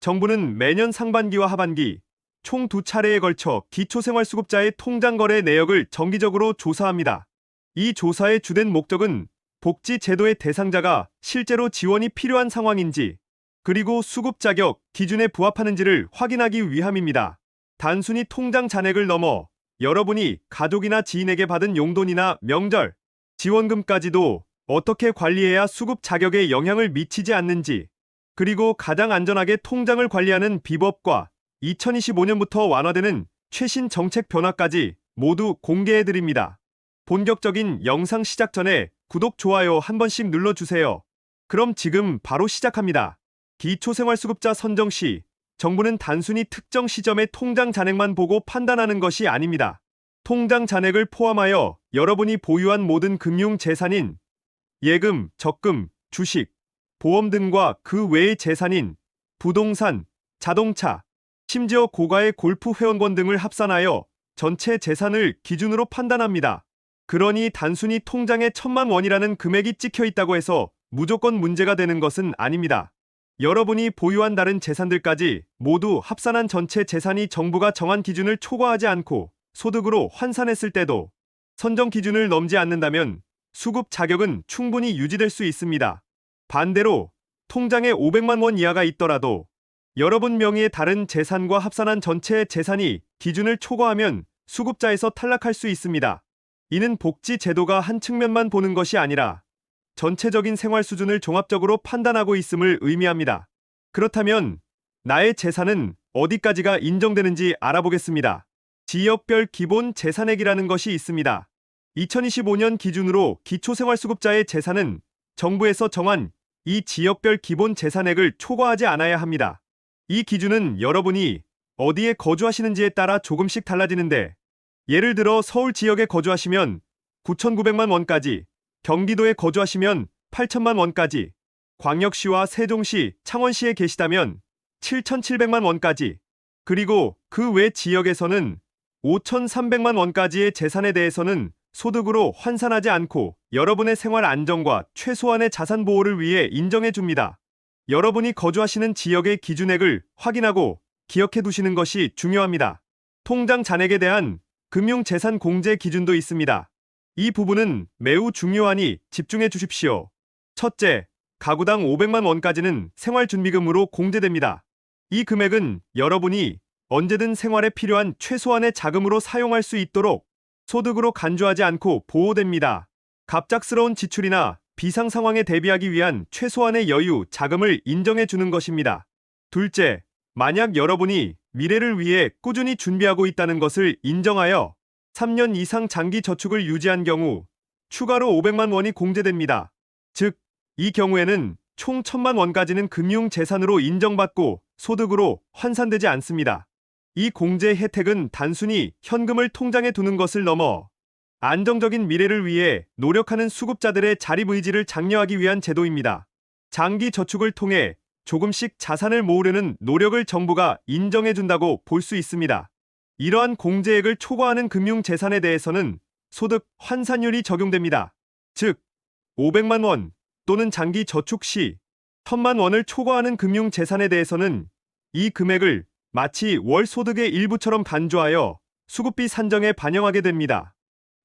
정부는 매년 상반기와 하반기 총 2차례에 걸쳐 기초생활수급자의 통장거래 내역을 정기적으로 조사합니다. 이 조사의 주된 목적은 복지 제도의 대상자가 실제로 지원이 필요한 상황인지, 그리고 수급 자격 기준에 부합하는지를 확인하기 위함입니다. 단순히 통장 잔액을 넘어 여러분이 가족이나 지인에게 받은 용돈이나 명절, 지원금까지도 어떻게 관리해야 수급 자격에 영향을 미치지 않는지, 그리고 가장 안전하게 통장을 관리하는 비법과 2025년부터 완화되는 최신 정책 변화까지 모두 공개해드립니다. 본격적인 영상 시작 전에 구독, 좋아요 한 번씩 눌러주세요. 그럼 지금 바로 시작합니다. 기초생활수급자 선정 시 정부는 단순히 특정 시점의 통장 잔액만 보고 판단하는 것이 아닙니다. 통장 잔액을 포함하여 여러분이 보유한 모든 금융재산인 예금, 적금, 주식, 보험 등과 그 외의 재산인 부동산, 자동차, 심지어 고가의 골프 회원권 등을 합산하여 전체 재산을 기준으로 판단합니다. 그러니 단순히 통장에 1,000만 원이라는 금액이 찍혀 있다고 해서 무조건 문제가 되는 것은 아닙니다. 여러분이 보유한 다른 재산들까지 모두 합산한 전체 재산이 정부가 정한 기준을 초과하지 않고 소득으로 환산했을 때도 선정 기준을 넘지 않는다면 수급 자격은 충분히 유지될 수 있습니다. 반대로 통장에 500만 원 이하가 있더라도 여러분 명의의 다른 재산과 합산한 전체 재산이 기준을 초과하면 수급자에서 탈락할 수 있습니다. 이는 복지 제도가 한 측면만 보는 것이 아니라 전체적인 생활 수준을 종합적으로 판단하고 있음을 의미합니다. 그렇다면 나의 재산은 어디까지가 인정되는지 알아보겠습니다. 지역별 기본 재산액이라는 것이 있습니다. 2025년 기준으로 기초생활수급자의 재산은 정부에서 정한 이 지역별 기본 재산액을 초과하지 않아야 합니다. 이 기준은 여러분이 어디에 거주하시는지에 따라 조금씩 달라지는데, 예를 들어 서울 지역에 거주하시면 9,900만 원까지, 경기도에 거주하시면 8천만 원까지, 광역시와 세종시, 창원시에 계시다면 7,700만 원까지, 그리고 그 외 지역에서는 5,300만 원까지의 재산에 대해서는 소득으로 환산하지 않고 여러분의 생활 안정과 최소한의 자산 보호를 위해 인정해 줍니다. 여러분이 거주하시는 지역의 기준액을 확인하고 기억해 두시는 것이 중요합니다. 통장 잔액에 대한 금융재산 공제 기준도 있습니다. 이 부분은 매우 중요하니 집중해 주십시오. 첫째, 가구당 500만 원까지는 생활준비금으로 공제됩니다. 이 금액은 여러분이 언제든 생활에 필요한 최소한의 자금으로 사용할 수 있도록 소득으로 간주하지 않고 보호됩니다. 갑작스러운 지출이나 비상 상황에 대비하기 위한 최소한의 여유, 자금을 인정해 주는 것입니다. 둘째, 만약 여러분이 미래를 위해 꾸준히 준비하고 있다는 것을 인정하여 3년 이상 장기 저축을 유지한 경우 추가로 500만 원이 공제됩니다. 즉, 이 경우에는 총 1,000만 원까지는 금융재산으로 인정받고 소득으로 환산되지 않습니다. 이 공제 혜택은 단순히 현금을 통장에 두는 것을 넘어 안정적인 미래를 위해 노력하는 수급자들의 자립 의지를 장려하기 위한 제도입니다. 장기 저축을 통해 조금씩 자산을 모으려는 노력을 정부가 인정해준다고 볼 수 있습니다. 이러한 공제액을 초과하는 금융재산에 대해서는 소득 환산율이 적용됩니다. 즉, 500만 원 또는 장기 저축 시 1,000만 원을 초과하는 금융재산에 대해서는 이 금액을 마치 월 소득의 일부처럼 간주하여 수급비 산정에 반영하게 됩니다.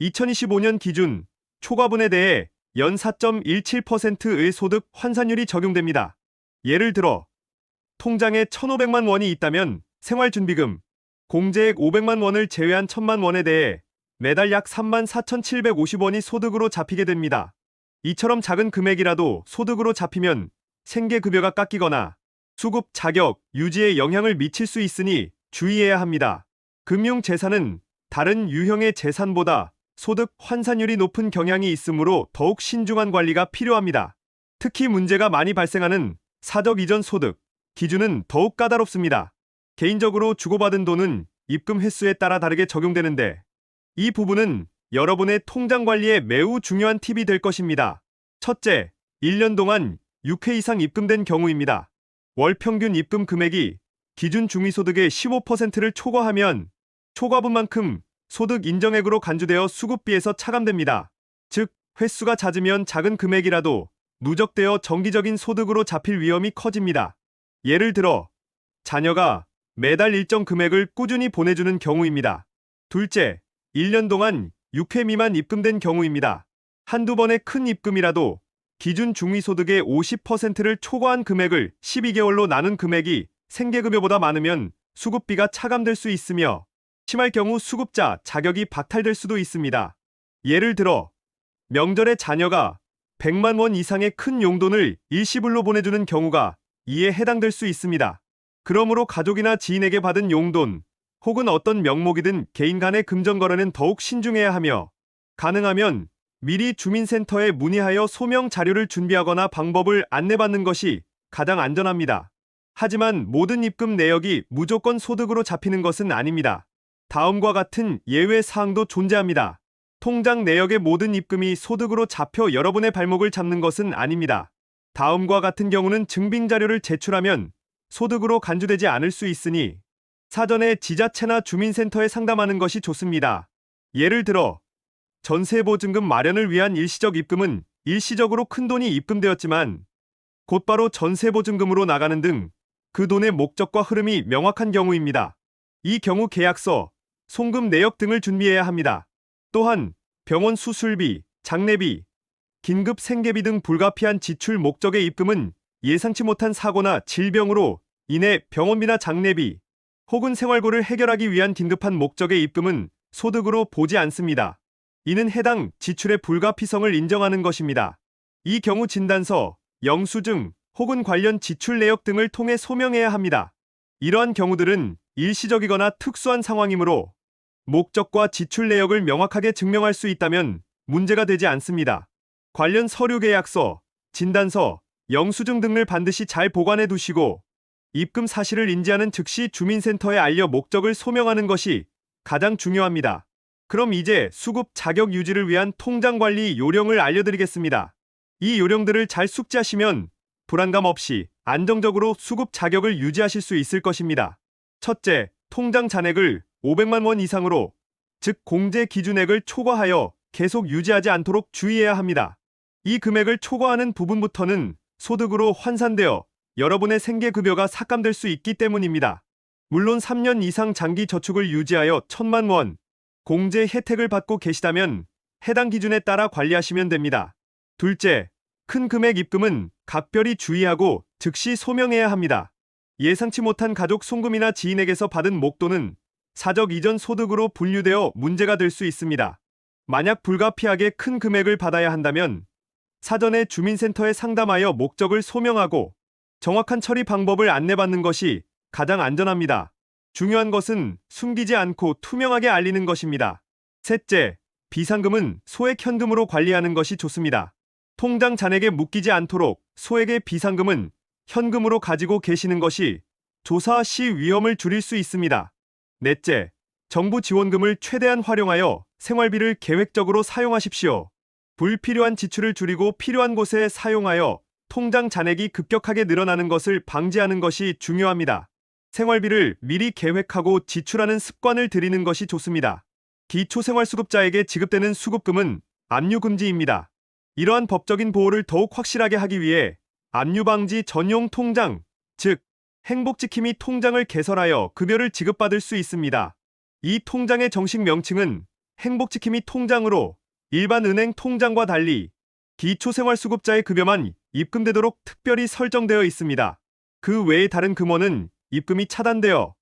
2025년 기준 초과분에 대해 연 4.17%의 소득 환산율이 적용됩니다. 예를 들어 통장에 1,500만 원이 있다면 생활준비금, 공제액 500만 원을 제외한 1,000만 원에 대해 매달 약 34,750원이 소득으로 잡히게 됩니다. 이처럼 작은 금액이라도 소득으로 잡히면 생계급여가 깎이거나 수급 자격 유지에 영향을 미칠 수 있으니 주의해야 합니다. 금융재산은 다른 유형의 재산보다 소득 환산율이 높은 경향이 있으므로 더욱 신중한 관리가 필요합니다. 특히 문제가 많이 발생하는 사적 이전 소득 기준은 더욱 까다롭습니다. 개인적으로 주고받은 돈은 입금 횟수에 따라 다르게 적용되는데, 이 부분은 여러분의 통장 관리에 매우 중요한 팁이 될 것입니다. 첫째, 1년 동안 6회 이상 입금된 경우입니다. 월 평균 입금 금액이 기준 중위소득의 15%를 초과하면 초과분만큼 소득 인정액으로 간주되어 수급비에서 차감됩니다. 즉, 횟수가 잦으면 작은 금액이라도 누적되어 정기적인 소득으로 잡힐 위험이 커집니다. 예를 들어 자녀가 매달 일정 금액을 꾸준히 보내주는 경우입니다. 둘째, 1년 동안 6회 미만 입금된 경우입니다. 한두 번의 큰 입금이라도 기준 중위소득의 50%를 초과한 금액을 12개월로 나눈 금액이 생계급여보다 많으면 수급비가 차감될 수 있으며 심할 경우 수급자 자격이 박탈될 수도 있습니다. 예를 들어 명절에 자녀가 100만 원 이상의 큰 용돈을 일시불로 보내주는 경우가 이에 해당될 수 있습니다. 그러므로 가족이나 지인에게 받은 용돈 혹은 어떤 명목이든 개인 간의 금전 거래는 더욱 신중해야 하며 가능하면 미리 주민센터에 문의하여 소명 자료를 준비하거나 방법을 안내받는 것이 가장 안전합니다. 하지만 모든 입금 내역이 무조건 소득으로 잡히는 것은 아닙니다. 다음과 같은 예외 사항도 존재합니다. 통장 내역의 모든 입금이 소득으로 잡혀 여러분의 발목을 잡는 것은 아닙니다. 다음과 같은 경우는 증빙 자료를 제출하면 소득으로 간주되지 않을 수 있으니 사전에 지자체나 주민센터에 상담하는 것이 좋습니다. 예를 들어 전세보증금 마련을 위한 일시적 입금은 일시적으로 큰돈이 입금되었지만 곧바로 전세보증금으로 나가는 등 그 돈의 목적과 흐름이 명확한 경우입니다. 이 경우 계약서, 송금 내역 등을 준비해야 합니다. 또한 병원 수술비, 장례비, 긴급 생계비 등 불가피한 지출 목적의 입금은 예상치 못한 사고나 질병으로 인해 병원비나 장례비 혹은 생활고를 해결하기 위한 긴급한 목적의 입금은 소득으로 보지 않습니다. 이는 해당 지출의 불가피성을 인정하는 것입니다. 이 경우 진단서, 영수증 혹은 관련 지출 내역 등을 통해 소명해야 합니다. 이러한 경우들은 일시적이거나 특수한 상황이므로 목적과 지출 내역을 명확하게 증명할 수 있다면 문제가 되지 않습니다. 관련 서류 계약서, 진단서, 영수증 등을 반드시 잘 보관해 두시고 입금 사실을 인지하는 즉시 주민센터에 알려 목적을 소명하는 것이 가장 중요합니다. 그럼 이제 수급 자격 유지를 위한 통장 관리 요령을 알려드리겠습니다. 이 요령들을 잘 숙지하시면 불안감 없이 안정적으로 수급 자격을 유지하실 수 있을 것입니다. 첫째, 통장 잔액을 500만 원 이상으로, 즉 공제 기준액을 초과하여 계속 유지하지 않도록 주의해야 합니다. 이 금액을 초과하는 부분부터는 소득으로 환산되어 여러분의 생계급여가 삭감될 수 있기 때문입니다. 물론 3년 이상 장기 저축을 유지하여 1,000만 원 공제 혜택을 받고 계시다면 해당 기준에 따라 관리하시면 됩니다. 둘째, 큰 금액 입금은 각별히 주의하고 즉시 소명해야 합니다. 예상치 못한 가족 송금이나 지인에게서 받은 목돈은 사적 이전 소득으로 분류되어 문제가 될 수 있습니다. 만약 불가피하게 큰 금액을 받아야 한다면 사전에 주민센터에 상담하여 목적을 소명하고 정확한 처리 방법을 안내받는 것이 가장 안전합니다. 중요한 것은 숨기지 않고 투명하게 알리는 것입니다. 셋째, 비상금은 소액 현금으로 관리하는 것이 좋습니다. 통장 잔액에 묶이지 않도록 소액의 비상금은 현금으로 가지고 계시는 것이 조사 시 위험을 줄일 수 있습니다. 넷째, 정부 지원금을 최대한 활용하여 생활비를 계획적으로 사용하십시오. 불필요한 지출을 줄이고 필요한 곳에 사용하여 통장 잔액이 급격하게 늘어나는 것을 방지하는 것이 중요합니다. 생활비를 미리 계획하고 지출하는 습관을 들이는 것이 좋습니다. 기초생활수급자에게 지급되는 수급금은 압류금지입니다. 이러한 법적인 보호를 더욱 확실하게 하기 위해 압류방지 전용 통장, 즉 행복지킴이 통장을 개설하여 급여를 지급받을 수 있습니다. 이 통장의 정식 명칭은 행복지킴이 통장으로 일반 은행 통장과 달리 기초생활수급자의 급여만 입금되도록 특별히 설정되어 있습니다. 그 외의 다른 금원은 입금이 차단되어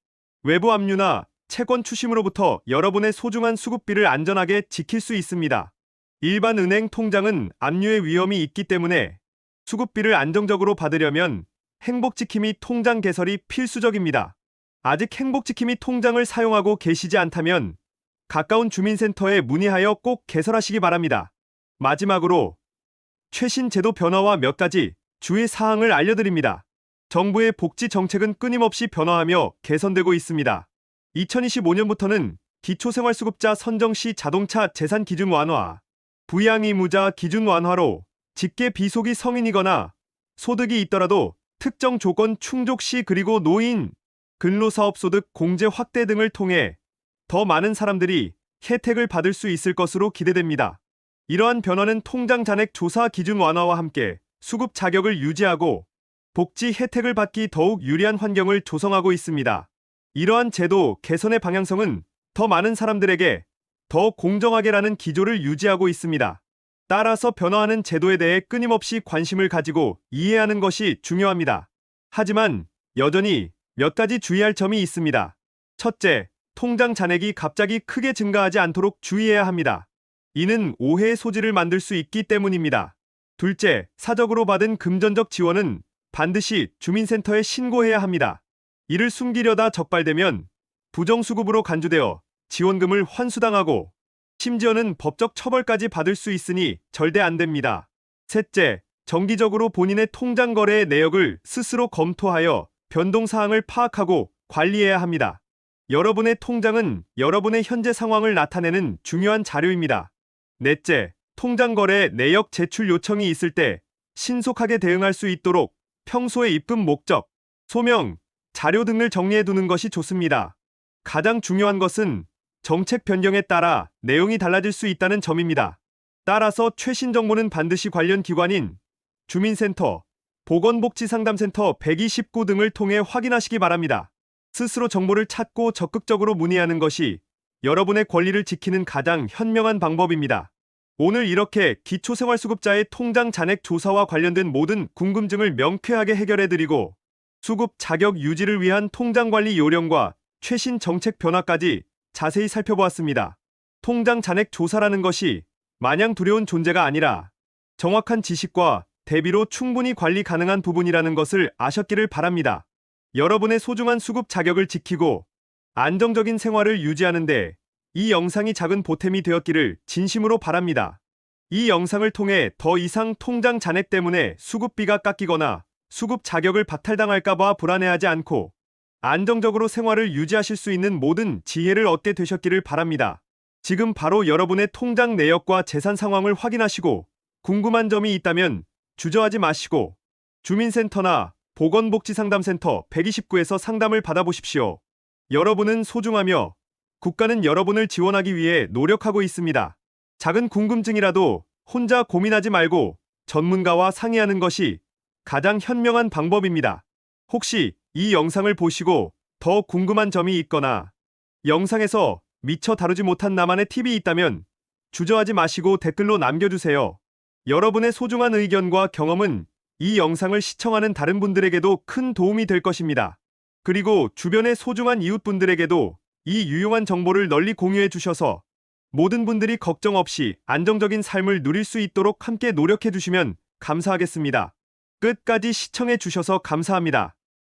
외부 압류나 채권 추심으로부터 여러분의 소중한 수급비를 안전하게 지킬 수 있습니다. 일반 은행 통장은 압류의 위험이 있기 때문에 수급비를 안정적으로 받으려면 행복지킴이 통장 개설이 필수적입니다. 아직 행복지킴이 통장을 사용하고 계시지 않다면 가까운 주민센터에 문의하여 꼭 개설하시기 바랍니다. 마지막으로 최신 제도 변화와 몇 가지 주의 사항을 알려드립니다. 정부의 복지 정책은 끊임없이 변화하며 개선되고 있습니다. 2025년부터는 기초생활수급자 선정 시 자동차 재산 기준 완화, 부양의무자 기준 완화로 직계 비속이 성인이거나 소득이 있더라도 특정 조건 충족 시 그리고 노인, 근로사업소득 공제 확대 등을 통해 더 많은 사람들이 혜택을 받을 수 있을 것으로 기대됩니다. 이러한 변화는 통장 잔액 조사 기준 완화와 함께 수급 자격을 유지하고 복지 혜택을 받기 더욱 유리한 환경을 조성하고 있습니다. 이러한 제도 개선의 방향성은 더 많은 사람들에게 더 공정하게라는 기조를 유지하고 있습니다. 따라서 변화하는 제도에 대해 끊임없이 관심을 가지고 이해하는 것이 중요합니다. 하지만 여전히 몇 가지 주의할 점이 있습니다. 첫째, 통장 잔액이 갑자기 크게 증가하지 않도록 주의해야 합니다. 이는 오해의 소지를 만들 수 있기 때문입니다. 둘째, 사적으로 받은 금전적 지원은 반드시 주민센터에 신고해야 합니다. 이를 숨기려다 적발되면 부정수급으로 간주되어 지원금을 환수당하고 심지어는 법적 처벌까지 받을 수 있으니 절대 안 됩니다. 셋째, 정기적으로 본인의 통장 거래의 내역을 스스로 검토하여 변동사항을 파악하고 관리해야 합니다. 여러분의 통장은 여러분의 현재 상황을 나타내는 중요한 자료입니다. 넷째, 통장 거래 내역 제출 요청이 있을 때 신속하게 대응할 수 있도록 평소에 입금 목적, 소명, 자료 등을 정리해 두는 것이 좋습니다. 가장 중요한 것은 정책 변경에 따라 내용이 달라질 수 있다는 점입니다. 따라서 최신 정보는 반드시 관련 기관인 주민센터, 보건복지상담센터 129 등을 통해 확인하시기 바랍니다. 스스로 정보를 찾고 적극적으로 문의하는 것이 여러분의 권리를 지키는 가장 현명한 방법입니다. 오늘 이렇게 기초생활수급자의 통장 잔액 조사와 관련된 모든 궁금증을 명쾌하게 해결해드리고 수급 자격 유지를 위한 통장관리 요령과 최신 정책 변화까지 자세히 살펴보았습니다. 통장 잔액 조사라는 것이 마냥 두려운 존재가 아니라 정확한 지식과 대비로 충분히 관리 가능한 부분이라는 것을 아셨기를 바랍니다. 여러분의 소중한 수급 자격을 지키고 안정적인 생활을 유지하는 데 이 영상이 작은 보탬이 되었기를 진심으로 바랍니다. 이 영상을 통해 더 이상 통장 잔액 때문에 수급비가 깎이거나 수급 자격을 박탈당할까봐 불안해하지 않고 안정적으로 생활을 유지하실 수 있는 모든 지혜를 얻게 되셨기를 바랍니다. 지금 바로 여러분의 통장 내역과 재산 상황을 확인하시고 궁금한 점이 있다면 주저하지 마시고 주민센터나 보건복지상담센터 129에서 상담을 받아보십시오. 여러분은 소중하며 국가는 여러분을 지원하기 위해 노력하고 있습니다. 작은 궁금증이라도 혼자 고민하지 말고 전문가와 상의하는 것이 가장 현명한 방법입니다. 혹시 이 영상을 보시고 더 궁금한 점이 있거나 영상에서 미처 다루지 못한 나만의 팁이 있다면 주저하지 마시고 댓글로 남겨주세요. 여러분의 소중한 의견과 경험은 이 영상을 시청하는 다른 분들에게도 큰 도움이 될 것입니다. 그리고 주변의 소중한 이웃분들에게도 이 유용한 정보를 널리 공유해 주셔서 모든 분들이 걱정 없이 안정적인 삶을 누릴 수 있도록 함께 노력해 주시면 감사하겠습니다. 끝까지 시청해 주셔서 감사합니다.